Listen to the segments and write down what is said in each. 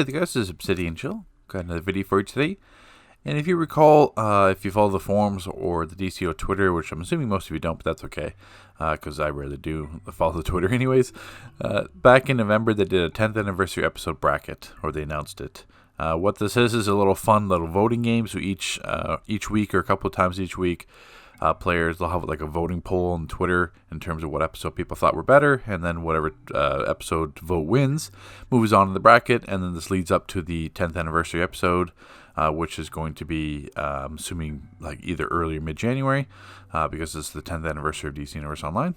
Hey there guys, this is Obsidian Chill. Got another video for you today. And if you recall, if you follow the forums or the DCUO Twitter, which I'm assuming most of you don't, but that's okay, because I rarely do follow the Twitter anyways. Back in November, they did a 10th anniversary episode bracket, or they announced it. What this is a little fun little voting game. So each week or a couple of times each week, players, they'll have like a voting poll on Twitter in terms of what episode people thought were better, and then whatever episode vote wins moves on in the bracket, and then this leads up to the 10th anniversary episode, which is going to be, assuming like either early or mid-January, because it's the 10th anniversary of DC Universe Online.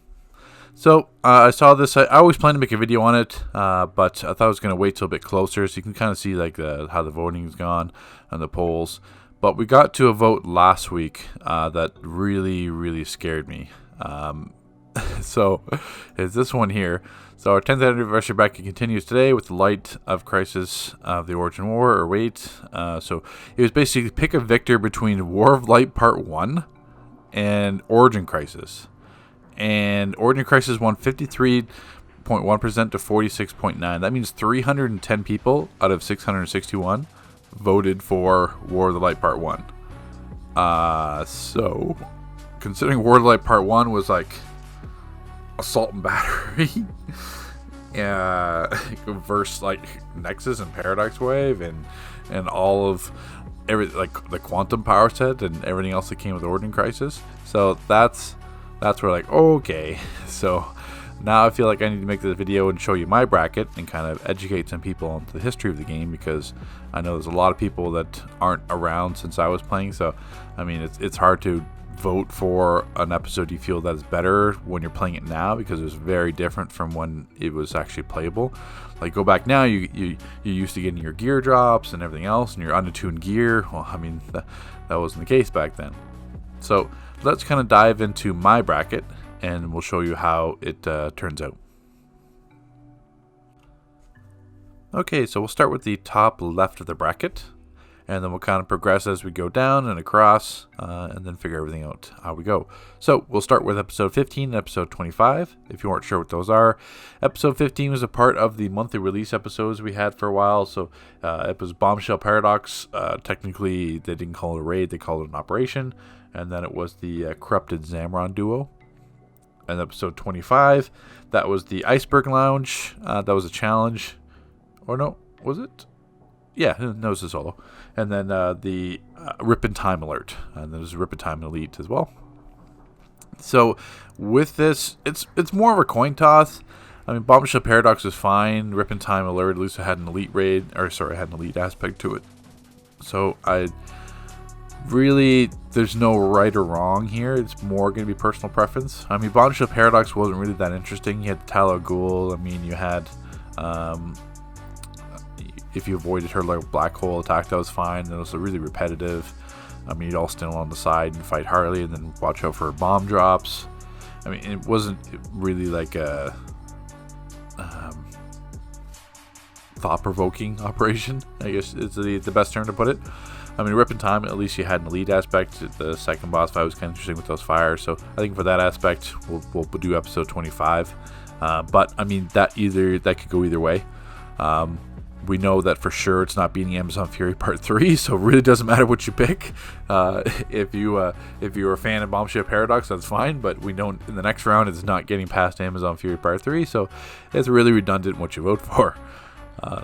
So I saw this. I always plan to make a video on it, but I thought I was going to wait till a bit closer so you can kind of see like how the voting's gone and the polls. But we got to a vote last week that really scared me. So it's this one here. So our 10th anniversary bracket continues today with the Light of Crisis of the Origin War, or Wait. So it was basically pick a victor between War of Light Part 1 and Origin Crisis. And Origin Crisis won 53.1% to 46.9%. That means 310 people out of 661 voted for War of the Light Part 1. So, considering War of the Light Part 1 was like Assault and Battery, versus like Nexus and Paradox Wave and all of like the Quantum Power set and everything else that came with Origin Crisis. So that's where like, okay, so now I feel like I need to make this video and show you my bracket and kind of educate some people on the history of the game, because I know there's a lot of people that aren't around since I was playing. So, I mean, it's hard to vote for an episode you feel that is better when you're playing it now, because it was very different from when it was actually playable. Like, go back now, you're used to getting your gear drops and everything else, and your unattuned gear. Well, I mean, that wasn't the case back then. So let's kind of dive into my bracket, and we'll show you how it turns out. Okay, so we'll start with the top left of the bracket, and then we'll kind of progress as we go down and across, and then figure everything out how we go. So we'll start with episode 15 and episode 25, if you weren't sure what those are. Episode 15 was a part of the monthly release episodes we had for a while. So it was Bombshell Paradox. Technically, they didn't call it a raid, they called it an operation. And then it was the Corrupted Zamron duo. And episode 25, that was the Iceberg Lounge. That was a challenge. Or no, was it? Yeah, no, it was a solo. And then the Rip in Time Alert. And there was Rip in Time Elite as well. So with this, it's more of a coin toss. I mean, Bombshell Paradox was fine. Rip in Time Alert at least had an elite raid, had an elite aspect to it. So really, there's no right or wrong here. It's more going to be personal preference. I mean, Bombshell Paradox wasn't really that interesting. You had Tallow Ghoul. I mean, you had, if you avoided her like black hole attack, that was fine. It was really repetitive. I mean, you'd all stand on the side and fight Harley, and then watch out for bomb drops. I mean, it wasn't really like a thought-provoking operation, I guess is the best term to put it. I mean, Rip in Time, at least you had an elite aspect. The second boss fight was kind of interesting with those fires. So I think for that aspect, we'll do episode 25. But I mean, that could go either way. We know that for sure it's not beating Amazon Fury Part 3, so it really doesn't matter what you pick. If you're a fan of Bombshell Paradox, that's fine. But we know in the next round it's not getting past Amazon Fury Part 3, so it's really redundant what you vote for.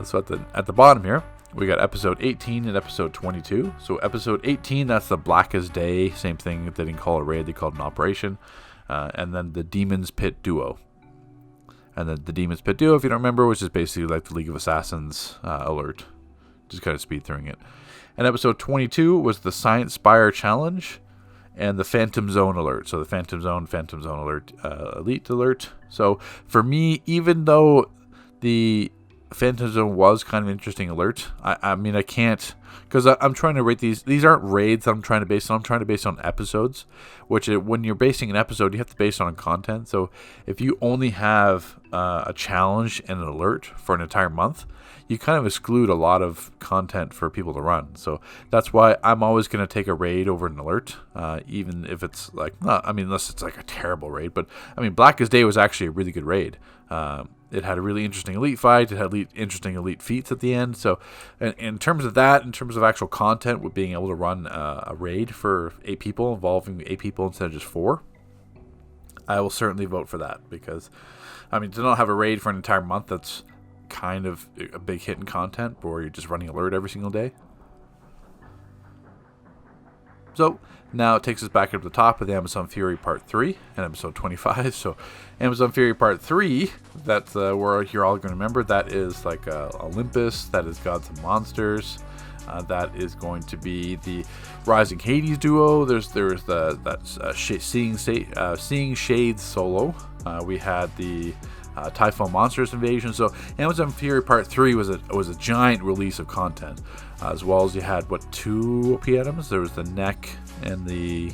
So at the bottom here, we got episode 18 and episode 22. So episode 18, that's the Blackest Day. Same thing. They didn't call it a raid, they called it an operation. And then the Demon's Pit duo. And then the Demon's Pit duo, if you don't remember, which is basically like the League of Assassins alert. Just kind of speed through it. And episode 22 was the Science Spire Challenge and the Phantom Zone alert. So the Phantom Zone alert, elite alert. So for me, even though the Phantom Zone was kind of an interesting alert, I mean, I can't, because I'm trying to rate these aren't raids that I'm trying to base on. I'm trying to base on episodes, which when you're basing an episode, you have to base on content. So if you only have a challenge and an alert for an entire month, you kind of exclude a lot of content for people to run. So that's why I'm always going to take a raid over an alert, even if it's like, not, I mean, unless it's like a terrible raid. But I mean, Blackest Day was actually a really good raid. It had a really interesting elite fight. It had interesting elite feats at the end. So, in terms of that, in terms of actual content, with being able to run a raid for 8 people, involving 8 people instead of just 4, I will certainly vote for that. Because, I mean, to not have a raid for an entire month, that's kind of a big hit in content, where you're just running alert every single day. So now it takes us back up to the top of the Amazon Fury Part 3 and episode 25. So Amazon Fury Part 3, that's where you're all going to remember. That is like Olympus, that is Gods and Monsters. That is going to be the Rising Hades duo. There's Seeing Shades solo. We had the Typhon Monsters Invasion. So Amazon Fury Part 3 was a giant release of content, as well as you had 2 OP items. There was the neck and the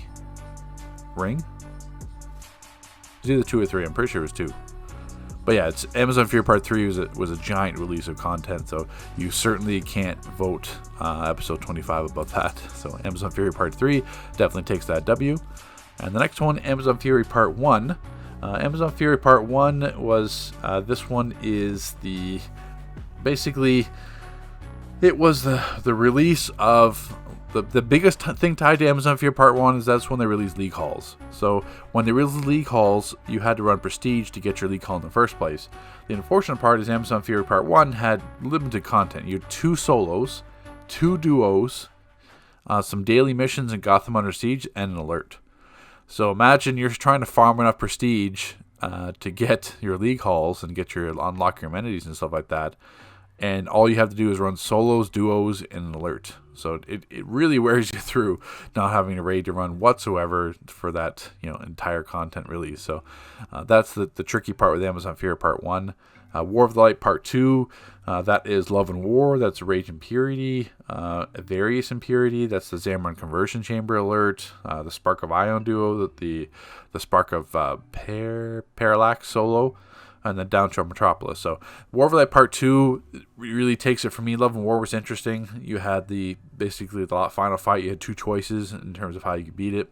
ring. It was either 2 or 3. I'm pretty sure it was 2. But yeah, it's Amazon Fury Part 3 was a giant release of content, so you certainly can't vote episode 25 about that. So Amazon Fury Part 3 definitely takes that W. And the next one, Amazon Fury Part 1. Amazon Fury Part 1 was, this one is basically, it was the release of, the biggest thing tied to Amazon Fury Part 1 is that's when they released League Halls. So when they released League Halls, you had to run Prestige to get your League Hall in the first place. The unfortunate part is Amazon Fury Part 1 had limited content. You had 2 solos, 2 duos, some daily missions in Gotham Under Siege, and an alert. So imagine you're trying to farm enough prestige to get your League Halls and unlock your amenities and stuff like that, and all you have to do is run solos, duos, and an alert. So it really wears you through not having a raid to run whatsoever for that entire content release. So that's the tricky part with Amazon Fury Part 1. War of the Light Part 2, that is Love and War. That's Rage and Purity. Various Impurity, that's the Xamarin Conversion Chamber alert. The Spark of Ion duo, the Spark of Parallax solo, and then Down to Metropolis. So War of the Light Part 2 really takes it from me. Love and War was interesting. You had basically the final fight. You had 2 choices in terms of how you could beat it.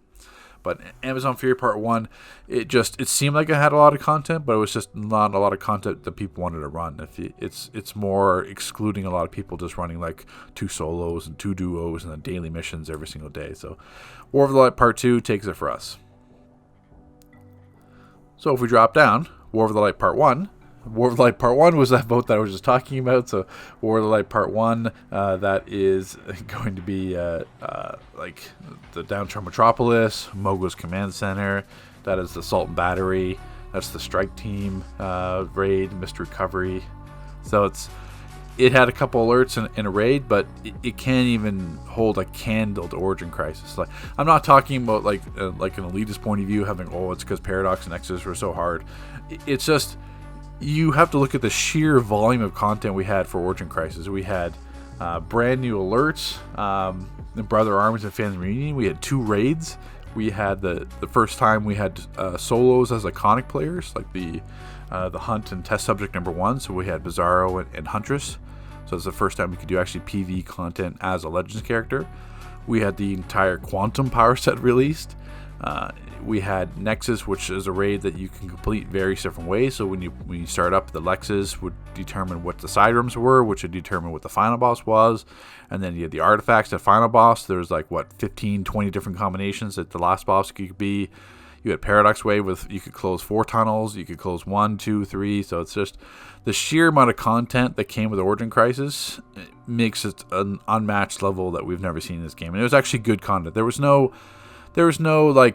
But Amazon Fury Part 1, it seemed like it had a lot of content, but it was just not a lot of content that people wanted to run. It's more excluding a lot of people just running like 2 solos and 2 duos and then daily missions every single day. So War of the Light Part 2 takes it for us. So if we drop down, War of the Light Part 1. War of the Light Part 1 was that vote that I was just talking about. So War of the Light Part 1, that is going to be like the Downtown Metropolis, Mogo's Command Center. That is the Salt and Battery. That's the Strike Team raid, Mist Recovery. So it had a couple alerts in a raid, but it can't even hold a candle to Origin Crisis. Like, I'm not talking about like an elitist point of view, having it's because Paradox and Exodus were so hard. It's just, you have to look at the sheer volume of content we had for Origin Crisis. We had brand new alerts, the Brother Armies and Family Reunion. We had 2 raids. We had the first time we had solos as iconic players, like the Hunt and Test Subject number 1. So we had Bizarro and Huntress. So it's the first time we could do actually PvE content as a Legends character. We had the entire Quantum power set released. We had Nexus, which is a raid that you can complete various different ways. So when you start up, the Lexus would determine what the side rooms were, which would determine what the final boss was. And then you had the artifacts at final boss. There's 15, 20 different combinations that the last boss could be. You had Paradox Wave you could close 4 tunnels, you could close 1, 2, 3. So it's just the sheer amount of content that came with Origin Crisis makes it an unmatched level that we've never seen in this game. And it was actually good content. There was no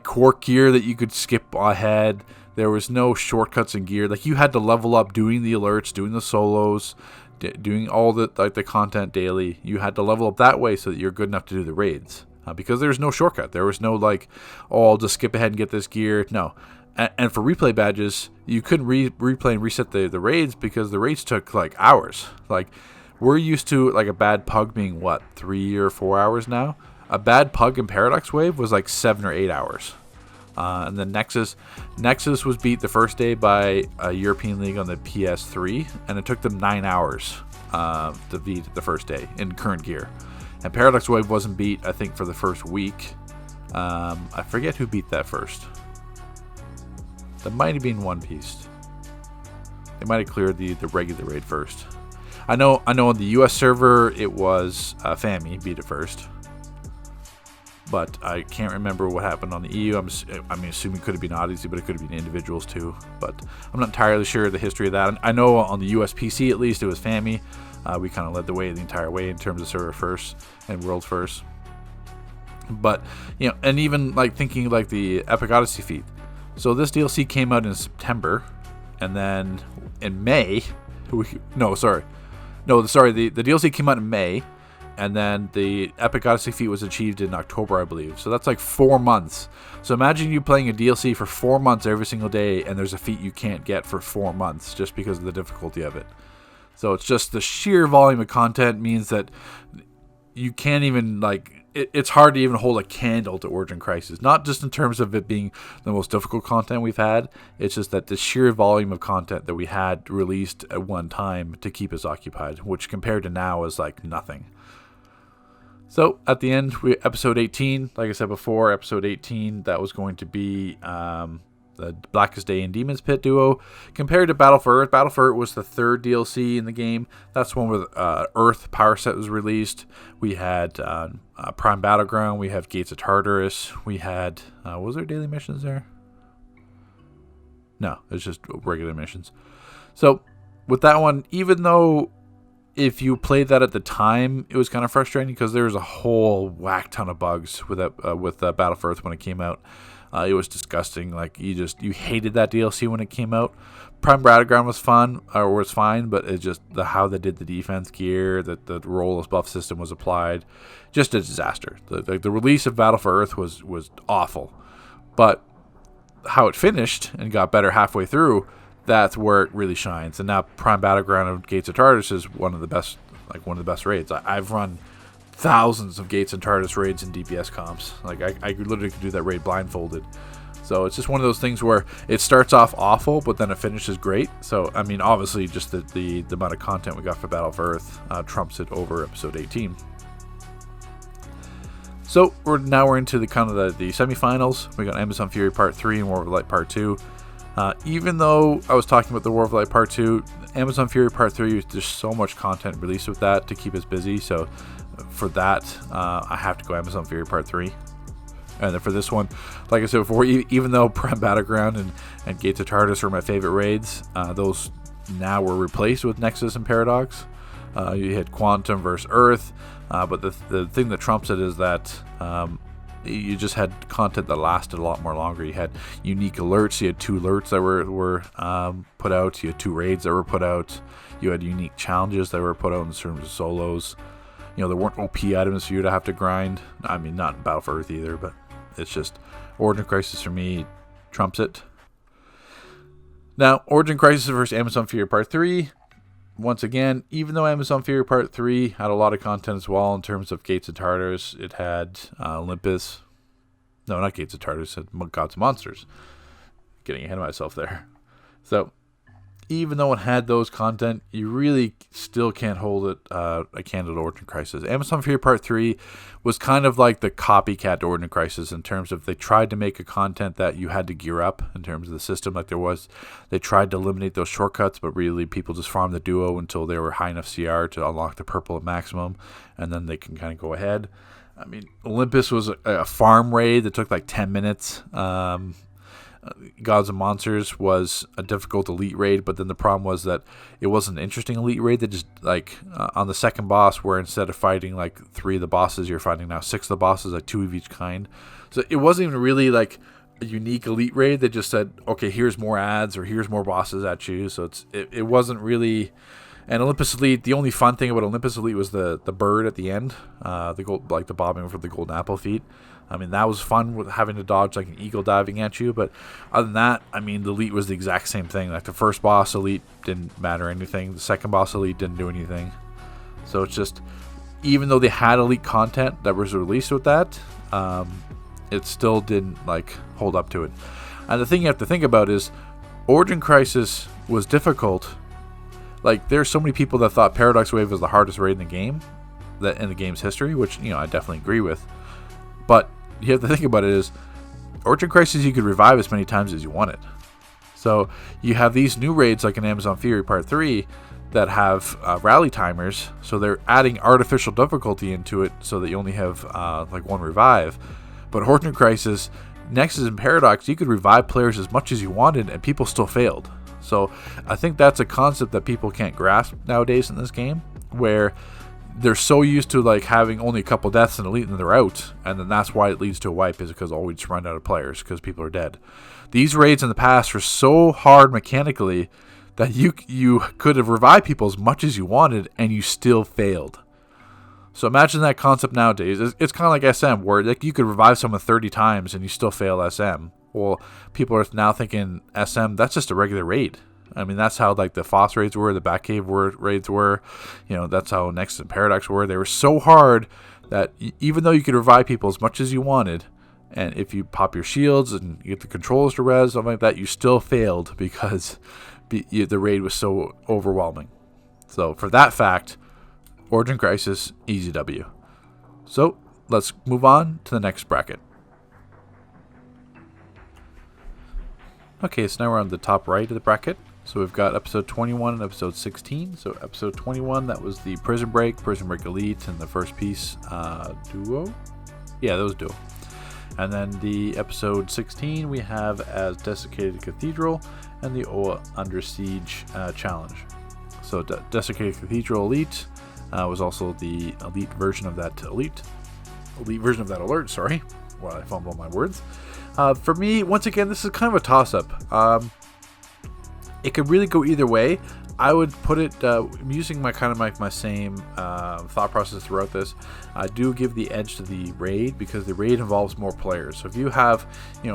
quirk gear that you could skip ahead. There was no shortcuts in gear. You had to level up doing the alerts, doing the solos, doing all the content daily. You had to level up that way so that you're good enough to do the raids. Because there's no shortcut. There was no I'll just skip ahead and get this gear. No. And for replay badges, you couldn't replay and reset the raids because the raids took hours. We're used to a bad pug being 3 or 4 hours now. A bad pug in Paradox Wave was 7 or 8 hours. And then Nexus was beat the first day by a European League on the PS3, and it took them 9 hours to beat the first day in current gear. And Paradox Wave wasn't beat, I think, for the first week. I forget who beat that first. That might have been One Piece. They might have cleared the regular raid first. I know on the US server it was Fami beat it first, but I can't remember what happened on the EU. I'm assuming it could have been Odyssey, but it could have been individuals too. But I'm not entirely sure of the history of that. I know on the US PC at least it was Fami. We kind of led the way the entire way in terms of server first and world first. But and even like thinking like the Epic Odyssey feat. So this DLC came out in September, and then in May, the DLC came out in May, and then the Epic Odyssey feat was achieved in October, I believe. So that's like 4 months. So imagine you playing a DLC for 4 months every single day, and there's a feat you can't get for 4 months just because of the difficulty of it. So it's just the sheer volume of content means that you can't even it's hard to even hold a candle to Origin Crisis. Not just in terms of it being the most difficult content we've had. It's just that the sheer volume of content that we had released at one time to keep us occupied, which compared to now is like nothing. So at the end, episode 18, like I said before, episode 18, that was going to be the Blackest Day and Demon's Pit duo. Compared to Battle for Earth, Battle for Earth was the third DLC in the game. That's one where Earth Power Set was released. We had Prime Battleground. We have Gates of Tartarus. We had, was there daily missions there? No, it's just regular missions. So with that one, even though if you played that at the time, it was kind of frustrating because there was a whole whack ton of bugs with Battle for Earth when it came out. It was disgusting. Like you hated that DLC when it came out. Prime Battleground was fun, or was fine, but it just how they did the defense gear, that the rollless buff system was applied, just a disaster. The release of Battle for Earth was awful, but how it finished and got better halfway through, that's where it really shines. And now Prime Battleground of Gates of Tartarus is one of the best raids. I've run thousands of Gates and Tartarus raids in DPS comps. Like I literally could do that raid blindfolded. So it's just one of those things where it starts off awful, but then it finishes great. So I mean, obviously, just the amount of content we got for Battle for Earth trumps it over episode 18. So we're into the semifinals. We got Amazon Fury Part 3 and War of Light Part 2. Even though I was talking about the War of Light Part 2, Amazon Fury Part 3, there's so much content released with that to keep us busy. So for that, I have to go Amazon Fury Part 3. And then for this one, like I said before, even though Prime Battleground and Gates of Tartarus are my favorite raids, those now were replaced with Nexus and Paradox. You hit Quantum versus Earth, but the thing that trumps it is that you just had content that lasted a lot more longer. You had unique alerts. You had 2 alerts that were put out. You had 2 raids that were put out. You had unique challenges that were put out in terms of solos. There weren't OP items for you to have to grind. I mean, not in Battle for Earth either, but it's just Origin Crisis for me trumps it. Now, Origin Crisis versus Amazon Fury Part 3. Once again, even though Amazon Fury Part 3 had a lot of content as well in terms of Gates of Tartarus, it had Olympus. No, not Gates of Tartarus, it had Gods and Monsters. Getting ahead of myself there. So, even though it had those content, you really still can't hold it a candle to Origin Crisis. Amazon Fury Part 3 was kind of like the copycat to Origin Crisis in terms of they tried to make a content that you had to gear up in terms of the system. Like they tried to eliminate those shortcuts, but really people just farmed the duo until they were high enough CR to unlock the purple at maximum, and then they can kind of go ahead. I mean, Olympus was a farm raid that took like 10 minutes. Gods and Monsters was a difficult elite raid, but then the problem was that it wasn't an interesting elite raid. That just on the second boss, where instead of fighting like 3 of the bosses, you're fighting now 6 of the bosses, like 2 of each kind. So it wasn't even really like a unique elite raid. They just said, okay, here's more ads or here's more bosses at you. So it wasn't really. And Olympus Elite, the only fun thing about Olympus Elite was the bird at the end, the gold, like the bobbing for the golden apple feat. I mean, that was fun with having to dodge like an eagle diving at you. But other than that, I mean, the Elite was the exact same thing. Like the first boss Elite didn't matter anything. The second boss Elite didn't do anything. So it's just, even though they had Elite content that was released with that, it still didn't hold up to it. And the thing you have to think about is, Origin Crisis was difficult. Like, there's so many people that thought Paradox Wave was the hardest raid in the game, that in the game's history, which I definitely agree with. But you have to think about it is, Origin Crisis you could revive as many times as you wanted. So you have these new raids like in Amazon Fury Part 3 that have rally timers, so they're adding artificial difficulty into it so that you only have like one revive. But Horde Crisis, Nexus, and Paradox, you could revive players as much as you wanted and people still failed. So I think that's a concept that people can't grasp nowadays in this game, where they're so used to like having only a couple deaths in Elite and they're out, and then that's why it leads to a wipe, is because we just run out of players because people are dead. These raids in the past were so hard mechanically that you could have revived people as much as you wanted and you still failed. So imagine that concept nowadays. It's kind of like SM, where like you could revive someone 30 times and you still fail SM. Well, people are now thinking SM, that's just a regular raid. I mean, that's how like the Foss raids were, the Batcave raids were. That's how Nexus and Paradox were. They were so hard that even though you could revive people as much as you wanted, and if you pop your shields and you get the controllers to res, something like that, you still failed because the raid was so overwhelming. So for that fact, Origin Crisis, easy W. So let's move on to the next bracket. Okay, so now we're on the top right of the bracket. So we've got episode 21 and episode 16. So episode 21, that was the Prison Break Elite, and the first piece, Duo? Yeah, that was Duo. And then the episode 16 we have as Desiccated Cathedral and the OA Under Siege challenge. So Desiccated Cathedral Elite was also the elite version of that alert, sorry. Well, I fumble my words. For me, once again, this is kind of a toss-up. It could really go either way. I would put it, using my same thought process throughout this. I do give the edge to the raid because the raid involves more players. So if you have,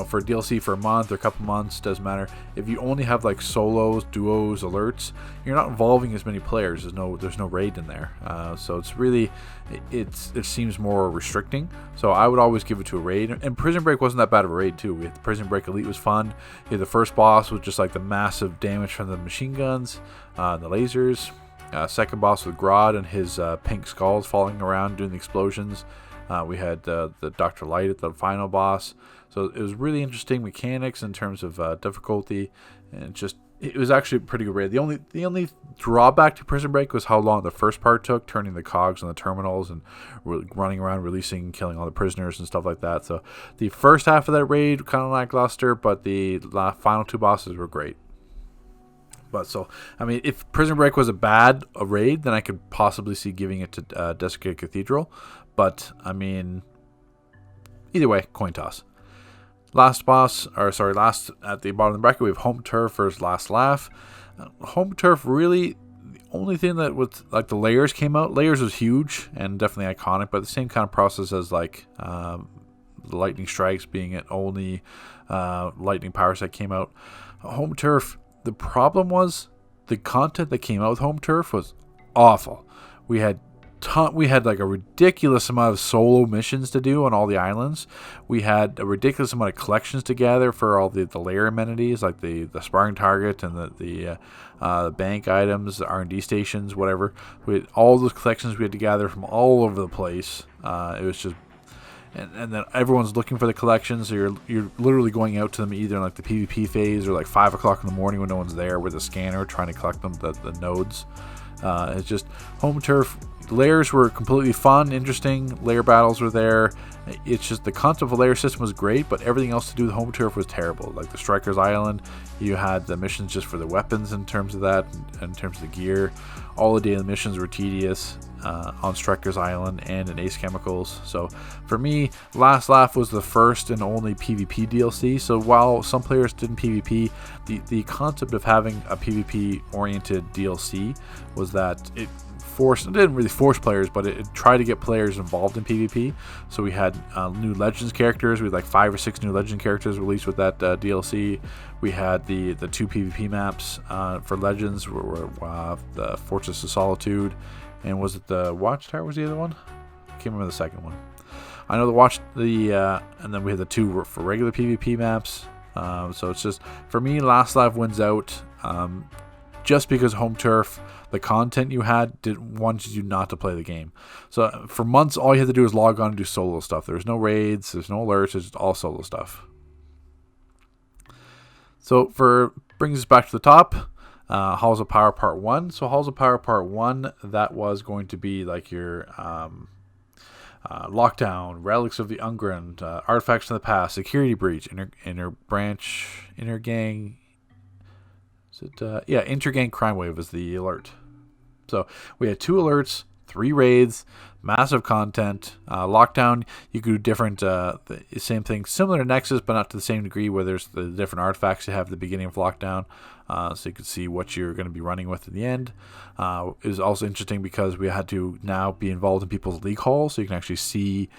for DLC for a month or a couple months, doesn't matter. If you only have like solos, duos, alerts, you're not involving as many players. There's no raid in there. So it's really, it seems more restricting. So I would always give it to a raid. And Prison Break wasn't that bad of a raid too. We had the Prison Break Elite was fun. You had the first boss with just like the massive damage from the machine guns. The lasers. Second boss with Grodd and his pink skulls falling around doing the explosions. We had the Dr. Light at the final boss. So it was really interesting mechanics in terms of difficulty, and it was actually a pretty good raid. The only drawback to Prison Break was how long the first part took, turning the cogs on the terminals and running around, releasing, killing all the prisoners and stuff like that. So the first half of that raid kind of lackluster, but the final two bosses were great. But so, I mean, if Prison Break was a raid, then I could possibly see giving it to Desiccated Cathedral. But, I mean, either way, coin toss. Last at the bottom of the bracket, we have Home Turf versus Last Laugh. Home Turf, really, the only thing that was, like, the Layers came out. Layers was huge and definitely iconic, but the same kind of process as, like, the Lightning Strikes being it only Lightning Power Set came out. Home Turf, the problem was the content that came out with Home Turf was awful. We had like a ridiculous amount of solo missions to do on all the islands. We had a ridiculous amount of collections to gather for all the layer amenities, like the sparring target and the bank items, the R&D stations, whatever. We had all those collections we had to gather from all over the place. It was just. And then everyone's looking for the collections, so you're literally going out to them either in like the PvP phase or like 5 o'clock in the morning when no one's there with a scanner trying to collect them, the nodes. It's just Home Turf. Layers were completely fun, interesting. Layer battles were there. It's just the concept of a layer system was great, but everything else to do with Home Turf was terrible. Like the Striker's Island, you had the missions just for the weapons in terms of that, in terms of the gear. All the daily missions were tedious on Striker's Island and in Ace Chemicals. So for me, Last Laugh was the first and only PvP DLC. So while some players didn't PvP, the concept of having a PvP-oriented DLC was that it didn't really force players, but it tried to get players involved in PvP. So we had new Legends characters. We had like 5 or 6 new Legend characters released with that DLC. We had the 2 PvP maps for Legends, were the Fortress of Solitude, and was it the Watchtower was the other one? I can't remember the second one. I know and then we had the 2 for regular PvP maps. So it's just, for me, Last Live wins out. Just because Home Turf, the content you had wanted you not to play the game. So for months, all you had to do was log on and do solo stuff. There's no raids, there's no alerts, it's just all solo stuff. So for Brings us back to the top. Halls of Power Part 1. So Halls of Power Part 1, that was going to be like your Lockdown, Relics of the Ungrind, Artifacts from the Past, Security Breach, Intergang. Intergang Crime Wave was the alert. So we had 2 alerts, 3 raids, massive content. Lockdown, you could do different, the same thing, similar to Nexus, but not to the same degree, where there's the different artifacts you have at the beginning of Lockdown, so you could see what you're going to be running with in the end. It was also interesting because we had to now be involved in people's league halls, so you can actually see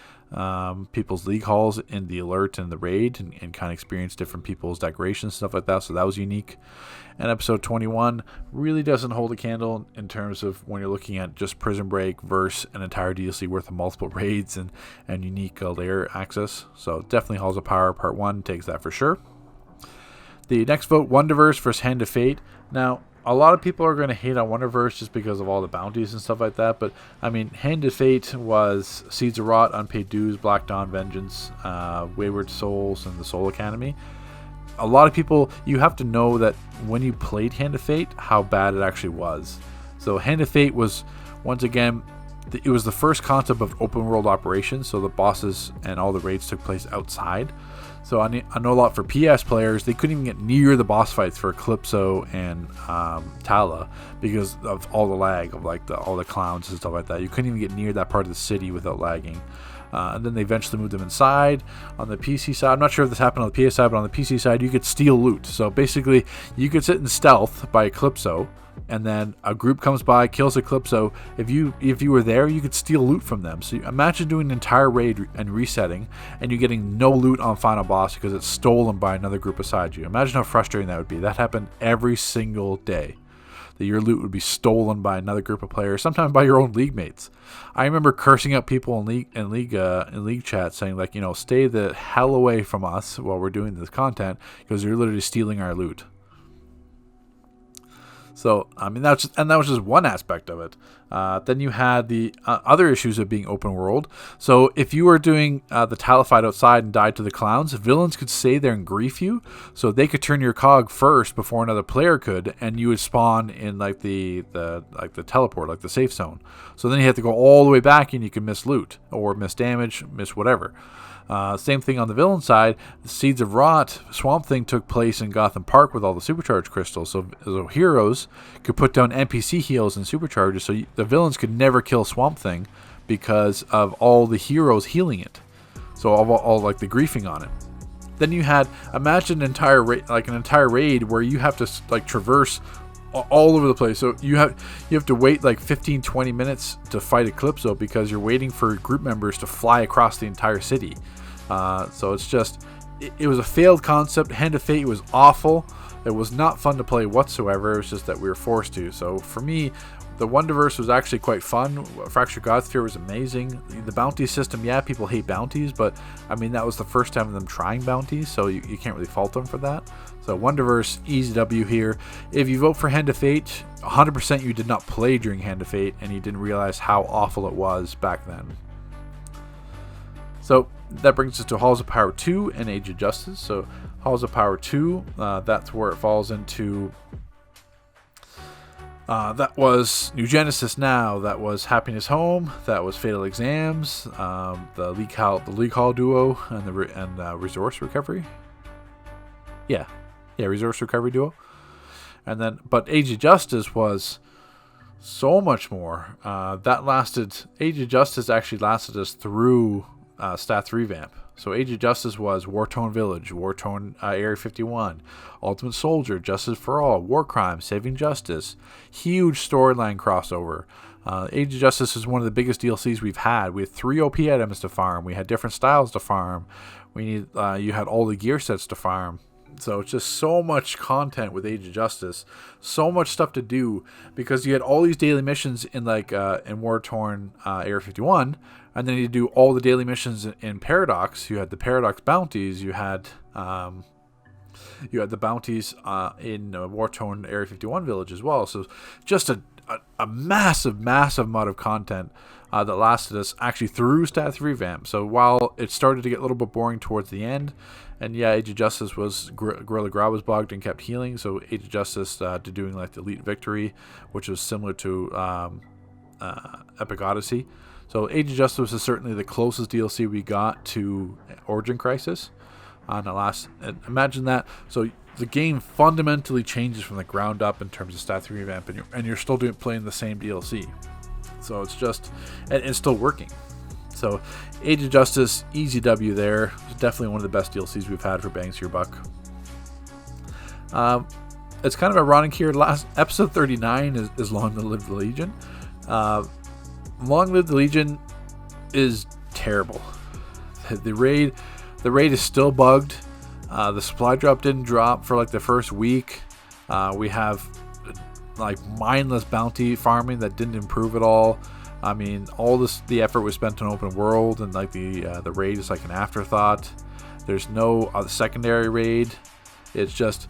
people's league halls in the alert and the raid, and kind of experience different people's decorations and stuff like that, so that was unique. And episode 21 really doesn't hold a candle in terms of when you're looking at just Prison Break versus an entire DLC worth of multiple raids and unique layer access. So definitely Halls of Power Part 1 takes that for sure. The next vote, Wonderverse versus Hand of Fate. Now, a lot of people are going to hate on Wonderverse just because of all the bounties and stuff like that, but I mean, Hand of Fate was Seeds of Rot, Unpaid Dues, Black Dawn, Vengeance, Wayward Souls, and the Soul Academy. A lot of people, you have to know that when you played Hand of Fate, how bad it actually was. So Hand of Fate was, once again, it was the first concept of open world operations, so the bosses and all the raids took place outside. So I know a lot for PS players, they couldn't even get near the boss fights for Calypso and Tala because of all the lag of like all the clowns and stuff like that. You couldn't even get near that part of the city without lagging. And then they eventually moved them inside. On the PC side, I'm not sure if this happened on the PS side, but on the PC side, you could steal loot. So basically, you could sit in stealth by Eclipso, and then a group comes by, kills Eclipso. If you were there, you could steal loot from them. So imagine doing an entire raid and resetting, and you getting no loot on final boss because it's stolen by another group beside you. Imagine how frustrating that would be. That happened every single day. That your loot would be stolen by another group of players, sometimes by your own league mates. I remember cursing out people in league chat, saying like, stay the hell away from us while we're doing this content because you're literally stealing our loot. So I mean that was just one aspect of it. Then you had the other issues of being open world. So if you were doing the Tala fight outside and died to the clowns, villains could stay there and grief you. So they could turn your cog first before another player could, and you would spawn in like the teleport, like the safe zone. So then you have to go all the way back, and you can miss loot or miss damage, miss whatever. Same thing on the villain side. The Seeds of Rot, Swamp Thing took place in Gotham Park with all the supercharge crystals. So heroes could put down NPC heals and supercharges. So the villains could never kill Swamp Thing because of all the heroes healing it. So all like the griefing on it. Then you had, imagine an entire raid where you have to like traverse all over the place. So you have to wait like 15-20 minutes to fight Eclipso because you're waiting for group members to fly across the entire city. So it's just, it was a failed concept. Hand of Fate was awful. It was not fun to play whatsoever. It was just that we were forced to. So for me, the Wonderverse was actually quite fun. Fractured Godsphere was amazing. The bounty system, yeah, people hate bounties, but I mean, that was the first time of them trying bounties, so you can't really fault them for that. So Wonderverse, easy W here. If you vote for Hand of Fate, 100% you did not play during Hand of Fate, and you didn't realize how awful it was back then. So that brings us to Halls of Power 2 and Age of Justice. So Halls of Power 2, that's where it falls into... that was New Genesis Now, that was Happiness Home, that was Fatal Exams, the League Hall Duo, and Resource Recovery. Yeah, Resource Recovery Duo. And then, but Age of Justice was so much more. Age of Justice actually lasted us through Stats Revamp. So Age of Justice was War-Torn Village, War-Torn Area 51, Ultimate Soldier, Justice for All, War Crimes, Saving Justice. Huge storyline crossover. Age of Justice is one of the biggest DLCs we've had. We had 3 OP items to farm. We had different styles to farm. You had all the gear sets to farm. So it's just so much content with Age of Justice, so much stuff to do because you had all these daily missions in in War-Torn Area 51, and then you do all the daily missions in Paradox. You had the Paradox bounties. You had the bounties in War-Torn Area 51 Village as well. So just a massive amount of content that lasted us actually through Stats Revamp. So while it started to get a little bit boring towards the end, and yeah, Age of Justice was Gorilla Grodd was bugged and kept healing, so Age of Justice to doing like the Elite Victory, which was similar to Epic Odyssey. So Age of Justice is certainly the closest DLC we got to Origin Crisis on the last. Imagine that. So the game fundamentally changes from the ground up in terms of Stats Revamp, and you're still playing the same DLC. So it's just, and it's still working. So Age of Justice, easy W there. It's definitely one of the best DLCs we've had for Bangs for Your Buck. It's kind of ironic here. Last episode 39 is Long Live the Legion. Long Live the Legion is terrible. The raid is still bugged. The supply drop didn't drop for like the first week. We have like mindless bounty farming that didn't improve at all. I mean, the effort was spent on open world, and like the raid is like an afterthought. There's no secondary raid. It's just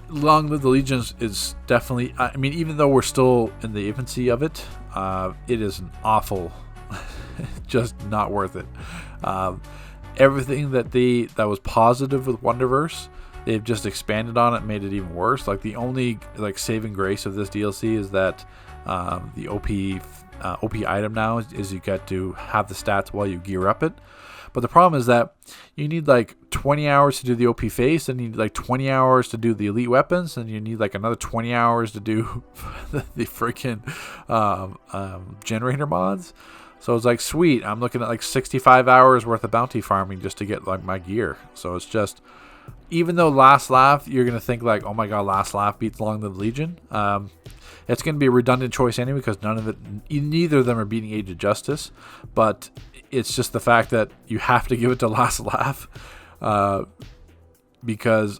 Long Live the Legion is definitely. I mean, even though we're still in the infancy of it, it is an awful, just not worth it. Everything that was positive with Wonderverse, they've just expanded on it, made it even worse. Like the only like saving grace of this DLC is that the OP item now is you get to have the stats while you gear up it. But the problem is that you need like 20 hours to do the OP face, and you need like 20 hours to do the elite weapons, and you need like another 20 hours to do the freaking generator mods. So it's like, sweet, I'm looking at like 65 hours worth of bounty farming just to get like my gear. So it's just, even though Last Laugh, you're going to think like, oh my god, Last Laugh beats Long Live the Legion. It's going to be a redundant choice anyway, because neither of them are beating Age of Justice. But it's just the fact that you have to give it to Last Laugh, because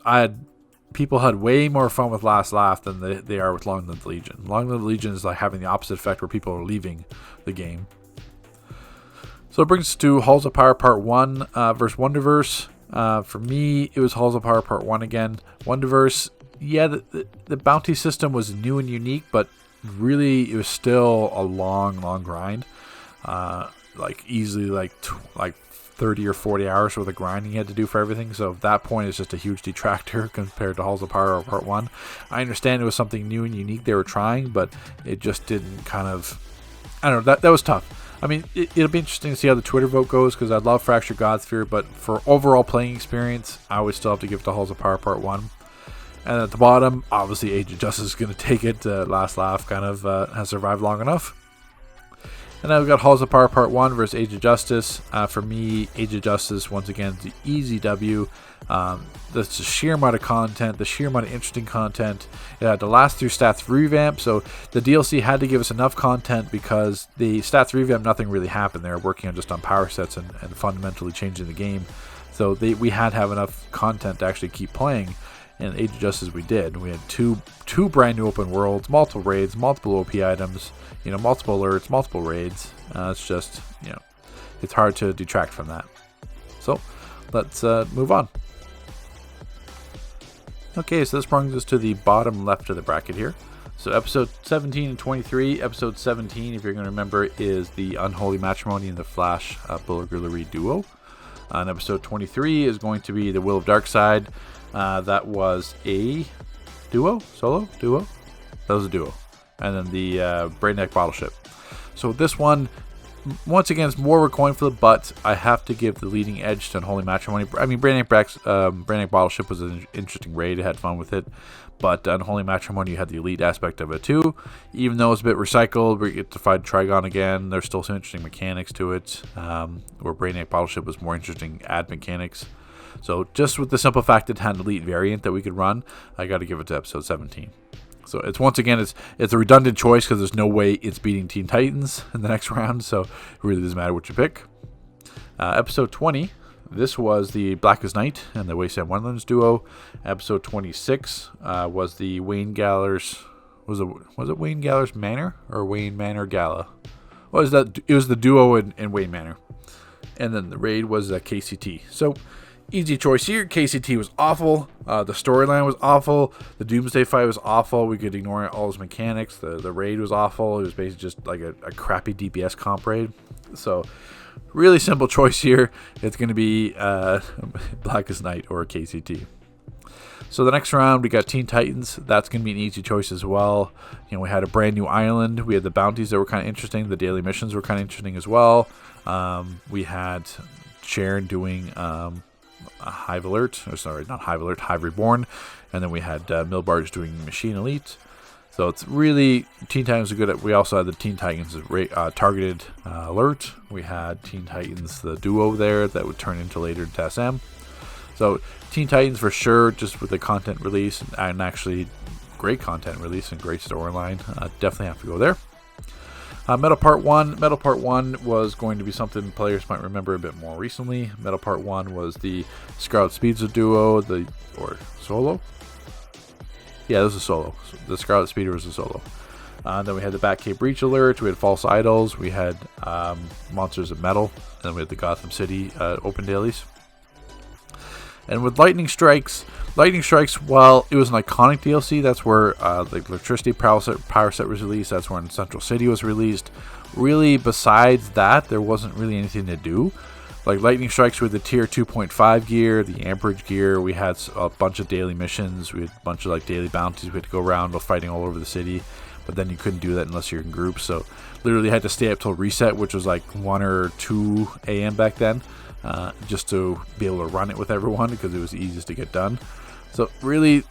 people had way more fun with Last Laugh than they are with Long Live the Legion. Long Live the Legion is like having the opposite effect, where people are leaving the game. So it brings us to Halls of Power Part 1 versus Wonderverse. For me, it was Halls of Power Part 1 again. Wonderverse, yeah, the bounty system was new and unique, but really it was still a long grind. Like easily like 30 or 40 hours worth of grinding you had to do for everything. So at that point, it's just a huge detractor compared to Halls of Power Part 1. I understand it was something new and unique they were trying, but it just didn't kind of... I don't know, that was tough. I mean, it'll be interesting to see how the Twitter vote goes, because I love Fractured Godsphere, but for overall playing experience, I would still have to give it to Halls of Power Part 1. And at the bottom, obviously Age of Justice is going to take it. Last Laugh kind of has survived long enough. And now we've got Halls of Power Part 1 versus Age of Justice. For me, Age of Justice, once again, the easy W. The sheer amount of content, the sheer amount of interesting content. It had to last through Stats Revamp, so the DLC had to give us enough content, because the Stats Revamp, nothing really happened. They were working on just on power sets and fundamentally changing the game. So we had to have enough content to actually keep playing. And Age of Justice we did. We had two brand new open worlds, multiple raids, multiple OP items, multiple alerts, multiple raids. It's just, it's hard to detract from that. So let's move on. Okay, so this brings us to the bottom left of the bracket here. So episode 17 and 23. Episode 17, if you're going to remember, is the Unholy Matrimony and the Flash Bullet duo. And episode 23 is going to be the Will of Darkside. That was a solo duo. That was a duo. And then the Brainiac Battleship. So this one, once again, it's more of a coin flip, but I have to give the leading edge to Unholy Matrimony. I mean, Brainiac Battleship was an interesting raid. I had fun with it. But Unholy Matrimony, you had the elite aspect of it too. Even though it's a bit recycled, we get to fight Trigon again. There's still some interesting mechanics to it. Where Brainiac Battleship was more interesting ad mechanics. So just with the simple fact that it had an elite variant that we could run, I got to give it to episode 17. So it's once again, it's a redundant choice, because there's no way it's beating Teen Titans in the next round. So it really doesn't matter what you pick. Episode 20. This was the Blackest Night and the Wasteland Wonderlands duo. Episode 26 was the Wayne Galler's... Was it Wayne Galler's Manor or Wayne Manor Gala? What was that? It was the duo in Wayne Manor. And then the raid was KCT. So Easy choice here. KCT was awful. The storyline was awful. The Doomsday fight was awful. We could ignore all his mechanics. The raid was awful. It was basically just like a crappy DPS comp raid. So, really simple choice here. It's going to be Blackest Night or KCT. So the next round, we got Teen Titans. That's going to be an easy choice as well. You know, we had a brand new island. We had the bounties that were kind of interesting. The daily missions were kind of interesting as well. We had Sharon doing a Hive Alert. Or sorry, not Hive Alert, Hive Reborn. And then we had Milbarge doing Machine Elite. So it's really, Teen Titans are good at, we also had the Teen Titans targeted alert. We had Teen Titans, the duo there that would turn into later into SM. So Teen Titans for sure, just with the content release and actually great content release and great storyline. Definitely have to go there. Metal Part 1. Metal Part 1 was going to be something players might remember a bit more recently. Metal Part 1 was the Scarlet Speedster duo, or solo? Yeah, this was a solo. The Scarlet Speeder was a solo. Then we had the Batcave Breach Alert. We had False Idols. We had Monsters of Metal. And then we had the Gotham City open dailies. And with Lightning Strikes, while it was an iconic DLC, that's where the Electricity Power Set was released. That's when Central City was released. Really, besides that, there wasn't really anything to do. Like Lightning Strikes with the Tier 2.5 gear, the Amperage gear. We had a bunch of daily missions. We had a bunch of like daily bounties. We had to go around fighting all over the city. But then you couldn't do that unless you're in groups. So literally had to stay up till reset, which was like 1 or 2 a.m. back then. Just to be able to run it with everyone because it was the easiest to get done. So really,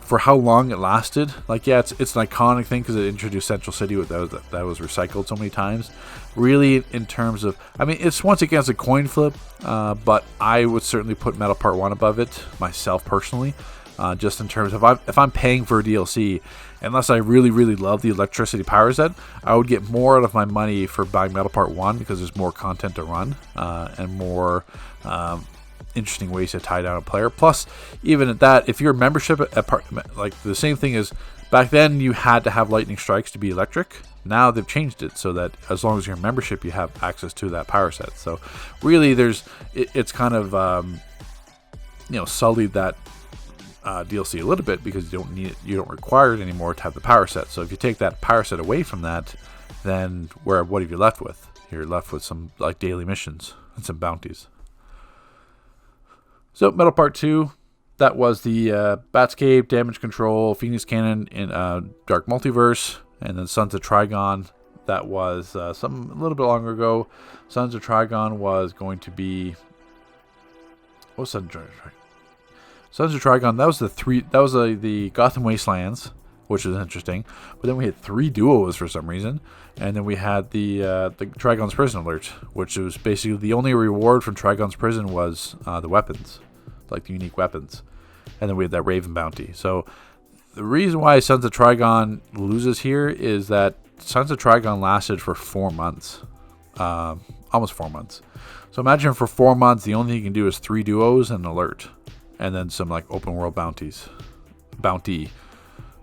for how long it lasted, like yeah, it's an iconic thing because it introduced Central City that was recycled so many times. Really, in terms of, I mean, it's once again a coin flip, but I would certainly put Metal Part 1 above it myself personally. Just in terms of if I'm paying for a DLC, unless I really, really love the Electricity Power Set, I would get more out of my money for buying Metal Part 1 because there's more content to run and more interesting ways to tie down a player. Plus, even at that, if your membership like the same thing is back then, you had to have Lightning Strikes to be electric. Now they've changed it so that as long as you're a membership, you have access to that power set. So really, it's kind of sullied that DLC a little bit because you don't require it anymore to have the power set. So if you take that power set away from that, then what have you left with? You're left with some like daily missions and some bounties. So Metal Part 2, that was the Batscape, Damage Control, Phoenix Cannon in Dark Multiverse, and then Sons of Trigon. That was something a little bit longer ago. Sons of Trigon was going to be, what's Sons of Trigon? Sons of Trigon, that was the Gotham Wastelands, which is interesting. But then we had 3 duos for some reason. And then we had the Trigon's Prison Alert, which was basically the only reward from Trigon's Prison was the weapons, like the unique weapons. And then we had that Raven bounty. So the reason why Sons of Trigon loses here is that Sons of Trigon lasted for 4 months. Almost 4 months. So imagine for 4 months, the only thing you can do is 3 duos and an alert. And then some like open world bounty.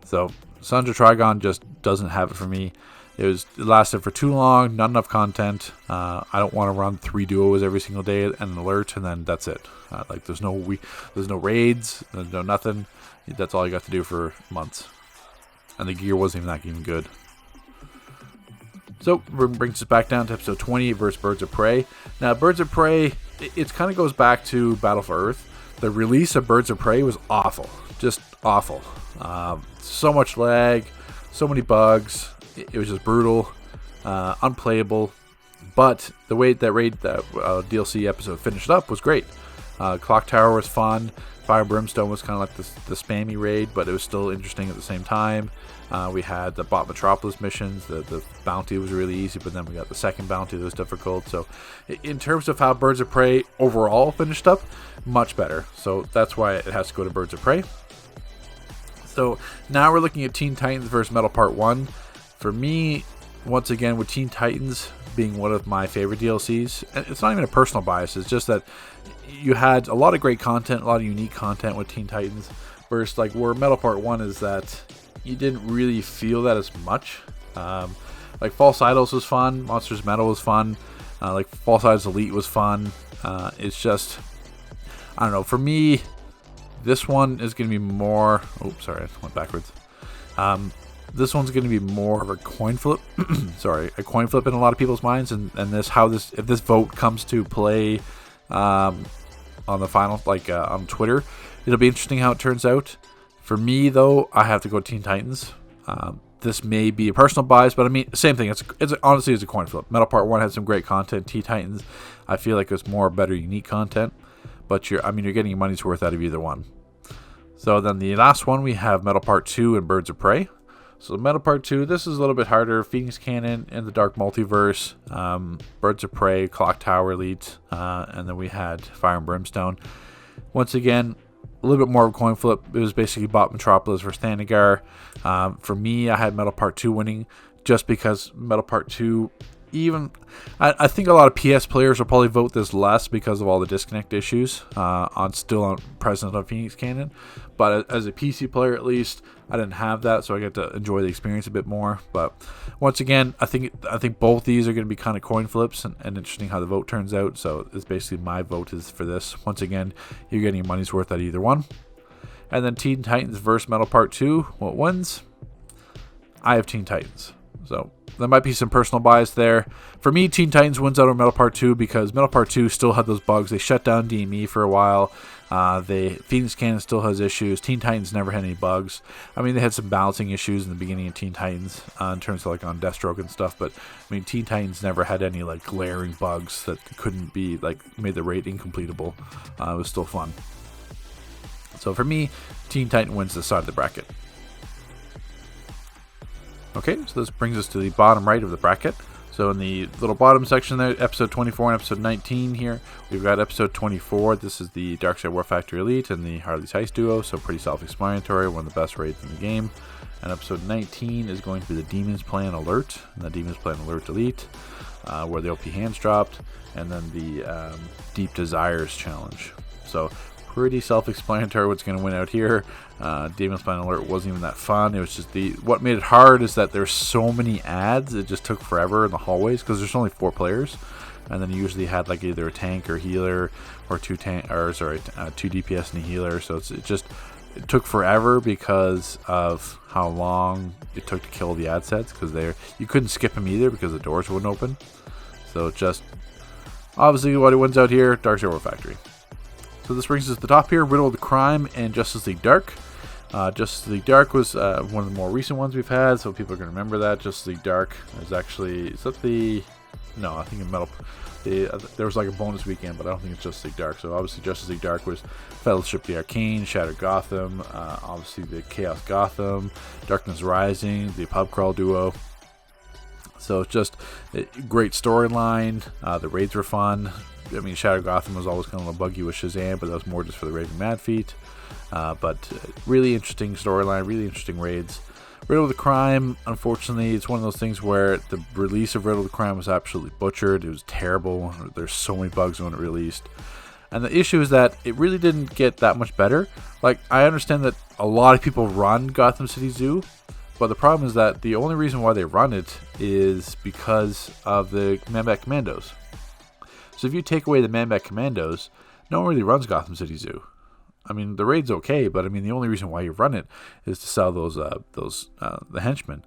So Sons of Trigon just doesn't have it for me. It lasted for too long, not enough content. I don't want to run 3 duos every single day and an alert, and then that's it. Like there's no raids, there's no nothing. That's all you got to do for months, and the gear wasn't even good. So brings us back down to episode 20 versus Birds of Prey. Now Birds of Prey, it kind of goes back to Battle for Earth. The release of Birds of Prey was awful, just awful. So much lag, so many bugs. It was just brutal, unplayable. But the way that DLC episode finished up was great. Clock Tower was fun. Fire and Brimstone was kind of like the spammy raid, but it was still interesting at the same time. We had the Bot Metropolis missions. The bounty was really easy, but then we got the second bounty that was difficult. So in terms of how Birds of Prey overall finished up, much better. So that's why it has to go to Birds of Prey. So now we're looking at Teen Titans versus Metal Part 1. For me, once again, with Teen Titans being one of my favorite DLCs, and it's not even a personal bias, it's just that you had a lot of great content, a lot of unique content with Teen Titans, versus like where Metal Part 1 is that you didn't really feel that as much. Like False Idols was fun, Monsters Metal was fun, like False Idols Elite was fun. It's just I don't know. For me, this one is going to be more... Oh, sorry, I went backwards. This one's going to be more of a coin flip. Sorry, a coin flip in a lot of people's minds. And if this vote comes to play on the final, like on Twitter, it'll be interesting how it turns out. For me, though, I have to go Teen Titans. This may be a personal bias, but I mean, same thing. Honestly, it's a coin flip. Metal Part 1 had some great content. Teen Titans, I feel like it's more better, unique content. But you're getting your money's worth out of either one. So then the last one, we have Metal Part 2 and Birds of Prey. So Metal Part 2, this is a little bit harder. Phoenix Cannon and the Dark Multiverse, Birds of Prey, Clock Tower Elite, and then we had Fire and Brimstone. Once again, a little bit more of a coin flip. It was basically Bot Metropolis versus Thanagar. For me, I had Metal Part 2 winning just because Metal Part 2, I think a lot of PS players will probably vote this less because of all the disconnect issues present on Phoenix Cannon. But as a PC player, at least, I didn't have that, so I get to enjoy the experience a bit more. But once again, I think both these are going to be kind of coin flips, and interesting how the vote turns out. So it's basically my vote is for this. Once again, you're getting your money's worth out of either one. And then Teen Titans versus Metal Part 2. What wins? I have Teen Titans. So there might be some personal bias there. For me, Teen Titans wins out on Metal Part 2 because Metal Part 2 still had those bugs. They shut down DME for a while. Phoenix Cannon still has issues. Teen Titans never had any bugs. I mean, they had some balancing issues in the beginning of Teen Titans in terms of like on Deathstroke and stuff. But I mean, Teen Titans never had any like glaring bugs that couldn't be like made the raid incompletable. It was still fun. So for me, Teen Titan wins this side of the bracket. Okay, so this brings us to the bottom right of the bracket. So in the little bottom section there, episode 24 and episode 19 here, we've got episode 24. This is the Darkside War Factory Elite and the Harley's Heist Duo, so pretty self-explanatory, one of the best raids in the game. And episode 19 is going to be the Demon's Plan Alert, and the Demon's Plan Alert Elite, where the OP hands dropped, and then the Deep Desires Challenge. So pretty self-explanatory what's going to win out here. Demon's Plan Alert wasn't even that fun. It was just what made it hard is that there's so many ads. It just took forever in the hallways because there's only 4 players, and then you usually had like either a tank or healer or 2 DPS and a healer. So it took forever because of how long it took to kill the ad sets, because you couldn't skip them either because the doors wouldn't open. So just obviously what it wins out here, Darkside War Factory. So this brings us to the top here, Riddle of the Crime and Justice League Dark. Justice League Dark was one of the more recent ones we've had, so people are going to remember that. Justice League Dark is actually, I think in Metal, there was like a bonus weekend, but I don't think it's Justice League Dark. So obviously Justice League Dark was Fellowship the Arcane, Shattered Gotham, obviously the Chaos Gotham, Darkness Rising, the Pub Crawl Duo. So it's just a great storyline. The raids were fun. I mean, Shattered Gotham was always kind of a buggy with Shazam, but that was more just for the Raving Mad feat. But really interesting storyline, really interesting raids. Riddle of the Crime, unfortunately, it's one of those things where the release of Riddle of the Crime was absolutely butchered. It was terrible. There's so many bugs when it released. And the issue is that it really didn't get that much better. Like, I understand that a lot of people run Gotham City Zoo, but the problem is that the only reason why they run it is because of the Man-Bat Commandos. So if you take away the Man-Bat Commandos, no one really runs Gotham City Zoo. I mean, the raid's okay, but I mean, the only reason why you run it is to sell the henchmen.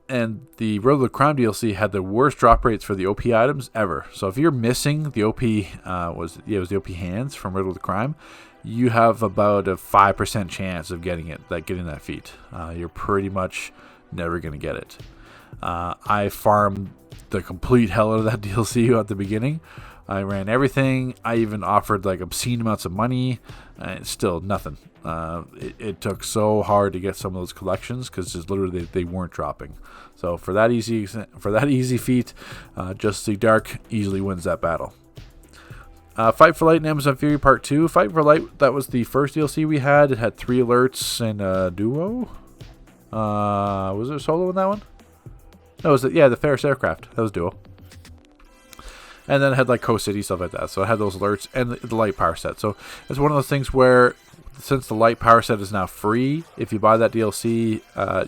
And the Riddle of the Crime DLC had the worst drop rates for the OP items ever. So if you're missing the OP, it was the OP hands from Riddle of the Crime, you have about a 5% chance of getting that feat. You're pretty much never going to get it. I farmed the complete hell out of that DLC at the beginning. I ran everything. I even offered like obscene amounts of money, and still nothing. It took so hard to get some of those collections because just literally they weren't dropping. So for that easy feat, Justice League Dark easily wins that battle. Fight for Light and Amazon Fury Part 2. Fight for Light, that was the first DLC we had. It had 3 alerts and a duo. Was there solo in that one? No, the Ferris Aircraft. That was duo. And then it had like Coast City, stuff like that. So it had those alerts and the light power set. So it's one of those things where, since the light power set is now free, if you buy that DLC,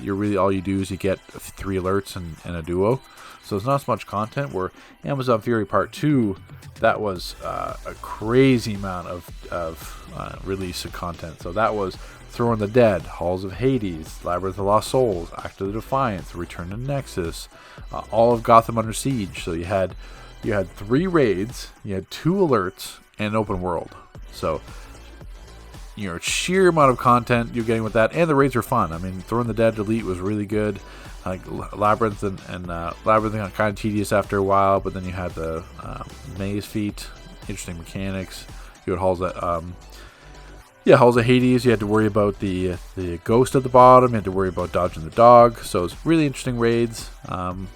you're really all you do is you get 3 alerts and a duo. So it's not as much content. Where Amazon Fury Part 2, that was a crazy amount of release of content. So that was Throne of the Dead, Halls of Hades, Labyrinth of Lost Souls, Act of the Defiance, Return to Nexus, all of Gotham Under Siege. So you had 3 raids, you had 2 alerts, and an open world. So sheer amount of content you're getting with that, and the raids are fun. I mean, Throne of the Dead Elite was really good. Like Labyrinth and Labyrinth got kind of tedious after a while, but then you had the maze feat, interesting mechanics. You had Halls of Hades. You had to worry about the ghost at the bottom. You had to worry about dodging the dog. So it's really interesting raids, and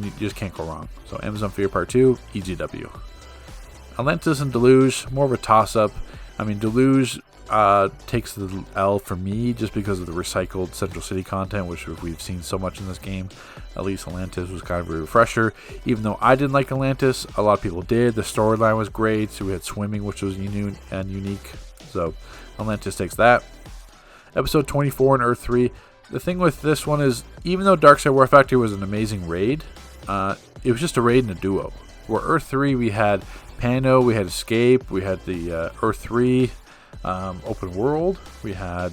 you just can't go wrong. So Amazon Fury Part 2, EGW. Atlantis and Deluge, more of a toss-up. I mean, Deluge takes the L for me just because of the recycled Central City content, which we've seen so much in this game. At least Atlantis was kind of a refresher. Even though I didn't like Atlantis, a lot of people did. The storyline was great. So we had swimming, which was new and unique. So Atlantis takes that. Episode 24 in Earth 3. The thing with this one is, even though Darkside War Factory was an amazing raid, it was just a raid and a duo. Where Earth 3, we had Pano, we had Escape, we had the Earth 3 open world. We had,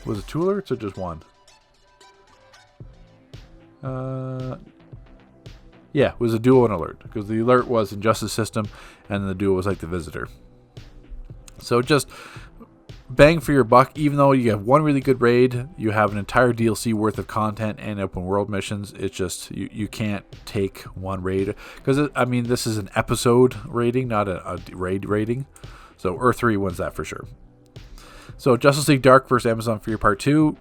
was it 2 alerts or just 1? Yeah, it was a duo and alert, because the alert was Injustice System and the duo was like the Visitor. So just bang for your buck. Even though you have 1 really good raid, you have an entire DLC worth of content and open world missions. It's just you can't take 1 raid, because I mean, this is an episode rating, not a raid rating. So Earth 3 wins that for sure. So Justice League Dark versus Amazon Fury Part 2.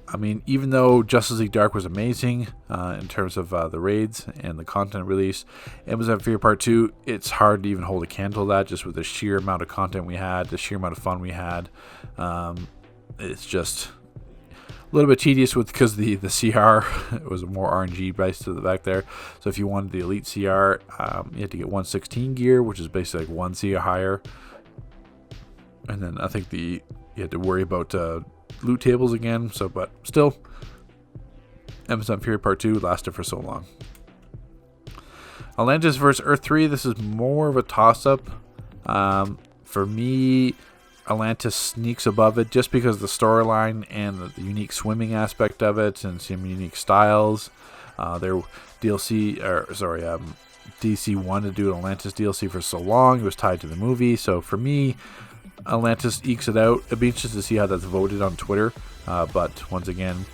I mean, even though Justice League Dark was amazing in terms of the raids and the content release, Amazon Fury Part 2, it's hard to even hold a candle to that, just with the sheer amount of content we had, the sheer amount of fun we had. It's just a little bit tedious because the CR, it was more RNG based to the back there. So if you wanted the Elite CR, you had to get 116 gear, which is basically like 1 CR higher. And then I think you had to worry about loot tables again. So, but still, Amazon Fury Part 2 lasted for so long. Atlantis versus Earth 3. This is more of a toss-up. For me, Atlantis sneaks above it just because of the storyline and the unique swimming aspect of it and some unique styles. Their DC wanted to do an Atlantis DLC for so long. It was tied to the movie. So for me, Atlantis ekes it out. It'd be interesting to see how that's voted on Twitter. But once again,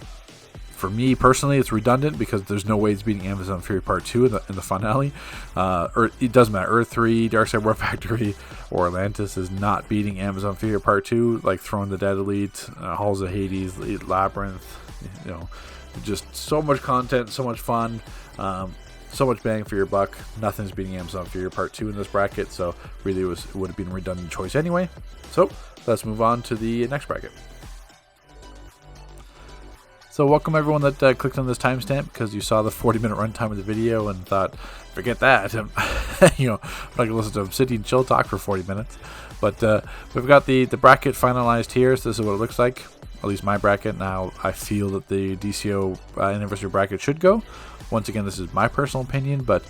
for me personally, it's redundant because there's no way it's beating Amazon Fury Part 2 in the finale. It doesn't matter. Earth 3, Darkside War Factory, or Atlantis is not beating Amazon Fury Part 2, like Throne of the Dead Elite, Halls of Hades, Labyrinth. Just so much content, so much fun. So much bang for your buck. Nothing's beating Amazon Fury Part 2 in this bracket, so really it would have been a redundant choice anyway. So let's move on to the next bracket. So welcome everyone that clicked on this timestamp because you saw the 40-minute runtime of the video and thought, forget that. I'm not going to listen to Obsidian Chill talk for 40 minutes. But we've got the bracket finalized here, so this is what it looks like. At least my bracket. Now I feel that the DCO anniversary bracket should go. Once again, this is my personal opinion, but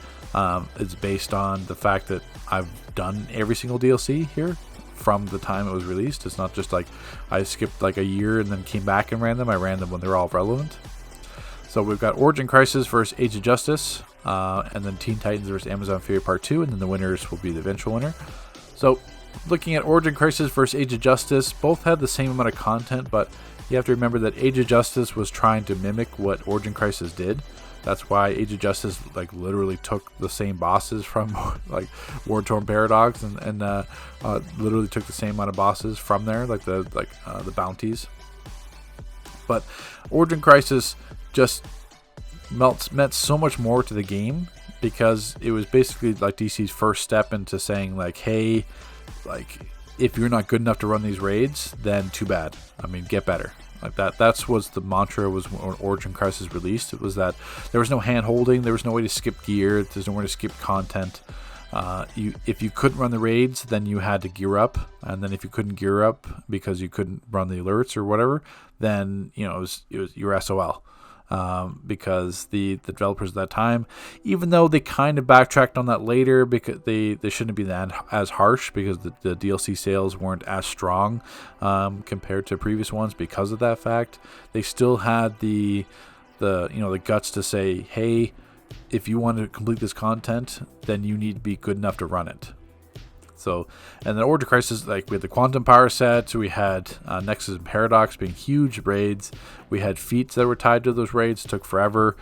it's based on the fact that I've done every single DLC here from the time it was released. It's not just like I skipped like a year and then came back and ran them. I ran them when they're all relevant. So we've got Origin Crisis versus Age of Justice, and then Teen Titans versus Amazon Fury Part 2, and then the winners will be the eventual winner. So looking at Origin Crisis versus Age of Justice, both had the same amount of content, but you have to remember that Age of Justice was trying to mimic what Origin Crisis did. That's why Age of Justice like literally took the same bosses from like War Torn Paradox and literally took the same amount of bosses from there, like the bounties. But Origin Crisis just meant so much more to the game because it was basically like DC's first step into saying like, hey, like if you're not good enough to run these raids, then too bad. I mean, get better. Like that's was the mantra was when Origin Crisis released. It was that there was no hand holding, there was no way to skip gear, there's no way to skip content. If you couldn't run the raids, then you had to gear up, and then if you couldn't gear up because you couldn't run the alerts or whatever, then it was your SOL. because the developers at that time, even though they kind of backtracked on that later because they shouldn't be that as harsh because the DLC sales weren't as strong compared to previous ones because of that fact, they still had the guts to say, hey, if you want to complete this content, then you need to be good enough to run it. So, and the Origin Crisis, like we had the Quantum Power sets, we had Nexus and Paradox being huge raids. We had feats that were tied to those raids. Took forever.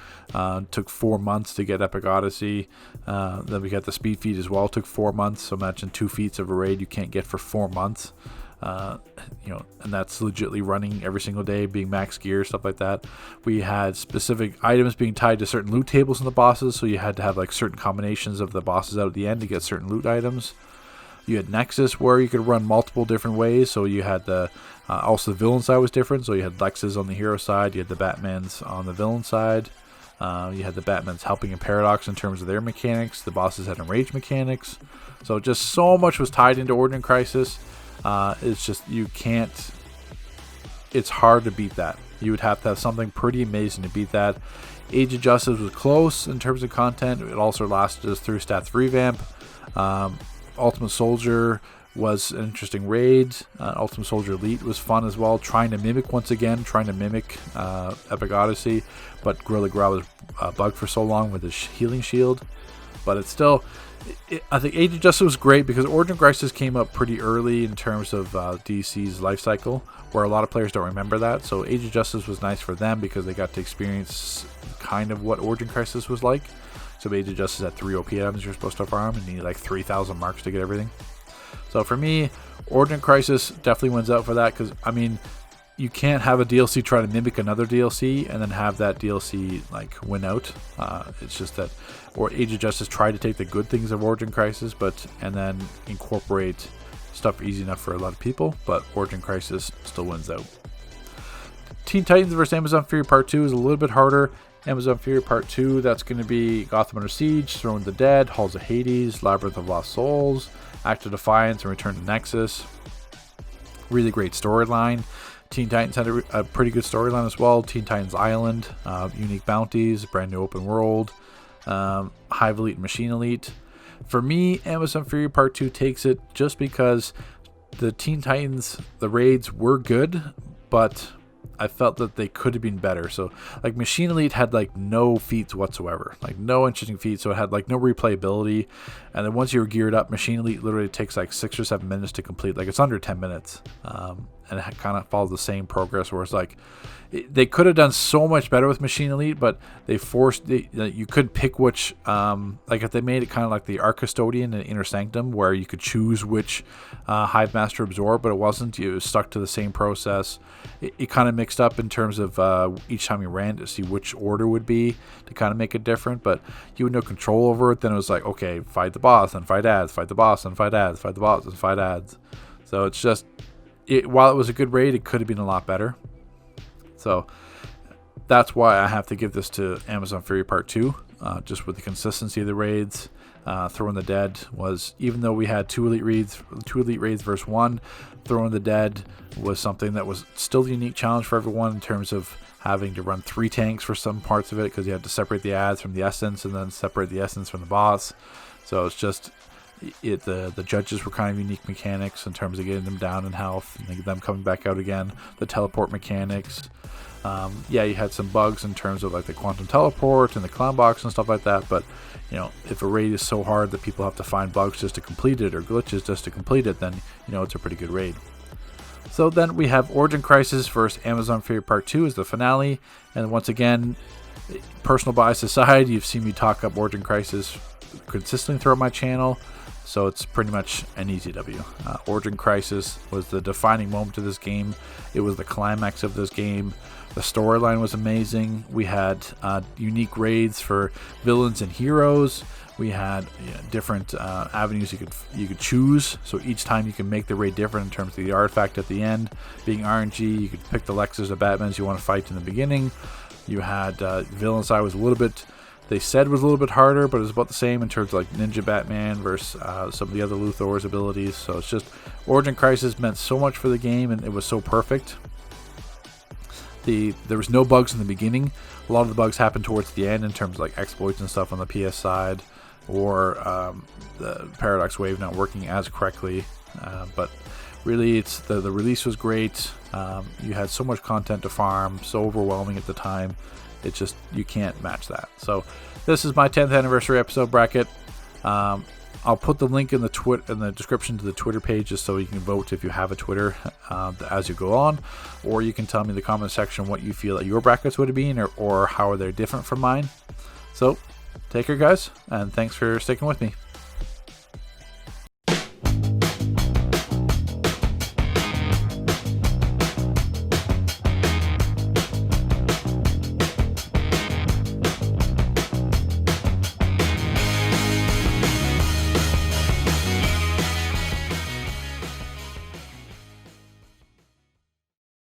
Took 4 months to get Epic Odyssey. Then we got the Speed feat as well. Took 4 months. So imagine 2 feats of a raid you can't get for 4 months. And that's legitimately running every single day, being max gear, stuff like that. We had specific items being tied to certain loot tables in the bosses, so you had to have like certain combinations of the bosses out at the end to get certain loot items. You had Nexus, where you could run multiple different ways. So you had also the villain side was different. So you had Lex's on the hero side. You had the Batmans on the villain side. You had the Batmans helping in Paradox in terms of their mechanics. The bosses had enrage mechanics. So just so much was tied into Origin Crisis. It's just, it's hard to beat that. You would have to have something pretty amazing to beat that. Age of Justice was close in terms of content. It also lasted us through Stats revamp. Ultimate Soldier was an interesting raid. Ultimate Soldier Elite was fun as well, trying to mimic Epic Odyssey, but Gorilla Grodd was bugged for so long with his healing shield. But it's still, I think Age of Justice was great because Origin Crisis came up pretty early in terms of DC's life cycle, where a lot of players don't remember that. So Age of Justice was nice for them because they got to experience kind of what Origin Crisis was like. So Age of Justice had 3 OP items you're supposed to farm, and you need like 3,000 marks to get everything. So for me, Origin Crisis definitely wins out for that, because I mean, you can't have a DLC try to mimic another DLC and then have that DLC like win out. It's just that, or Age of Justice tried to take the good things of Origin Crisis, and then incorporate stuff easy enough for a lot of people. But Origin Crisis still wins out. Teen Titans vs Amazon Fury Part 2 is a little bit harder. Amazon Fury Part 2, that's going to be Gotham Under Siege, Throne of the Dead, Halls of Hades, Labyrinth of Lost Souls, Act of Defiance, and Return to Nexus. Really great storyline. Teen Titans had a pretty good storyline as well. Teen Titans Island, unique bounties, brand new open world, Hive Elite and Machine Elite. For me, Amazon Fury Part 2 takes it just because the Teen Titans, the raids were good, but I felt that they could have been better. So like Machine Elite had like no feats whatsoever, like no interesting feats. So it had like no replayability. And then once you were geared up, Machine Elite literally takes like 6 or 7 minutes to complete. Like it's under 10 minutes. And it kind of follows the same progress where it's like, they could have done so much better with Machine Elite, but they forced you could pick which, like if they made it kind of like the Arc Custodian and Inner Sanctum, where you could choose which Hive Master absorb, but it wasn't. You was stuck to the same process. It kind of mixed up in terms of each time you ran to see which order would be to kind of make it different, but you had no control over it. Then it was like, okay, fight the boss, then fight ads, fight the boss, then fight ads, fight the boss, then fight ads. So it's just, while it was a good raid, it could have been a lot better. So that's why I have to give this to Amazon Fury Part 2, just with the consistency of the raids. Throwing the Dead was, even though we had two elite raids versus one, Throwing the Dead was something that was still a unique challenge for everyone in terms of having to run 3 tanks for some parts of it, because you had to separate the ads from the essence and then separate the essence from the boss. So it's just, the judges were kind of unique mechanics in terms of getting them down in health and them coming back out again. The teleport mechanics. You had some bugs in terms of like the quantum teleport and the clown box and stuff like that, but if a raid is so hard that people have to find bugs just to complete it or glitches just to complete it, then it's a pretty good raid. So then we have Origin Crisis versus Amazon Fury Part 2 as the finale, and once again, personal bias aside, you've seen me talk up Origin Crisis consistently throughout my channel, so it's pretty much an easy W. Origin Crisis was the defining moment of this game. It was the climax of this game. The storyline was amazing. We had unique raids for villains and heroes. We had different avenues you could choose. So each time you can make the raid different in terms of the artifact at the end. Being RNG, you could pick the Lexes or Batmans you want to fight in the beginning. You had villain side was a little bit, they said was a little bit harder, but it was about the same in terms of like Ninja Batman versus some of the other Luthor's abilities. So it's just, Origin Crisis meant so much for the game, and it was so perfect. There was no bugs in the beginning. A lot of the bugs happened towards the end in terms of like exploits and stuff on the PS side, or the paradox wave not working as correctly. But really, it's the release was great. You had so much content to farm, so overwhelming at the time. It's just, you can't match that. So this is my 10th anniversary episode bracket. I'll put the link in the description to the Twitter page, just so you can vote if you have a Twitter as you go on, or you can tell me in the comment section what you feel that your brackets would have been, or how are they different from mine. So take care, guys, and thanks for sticking with me.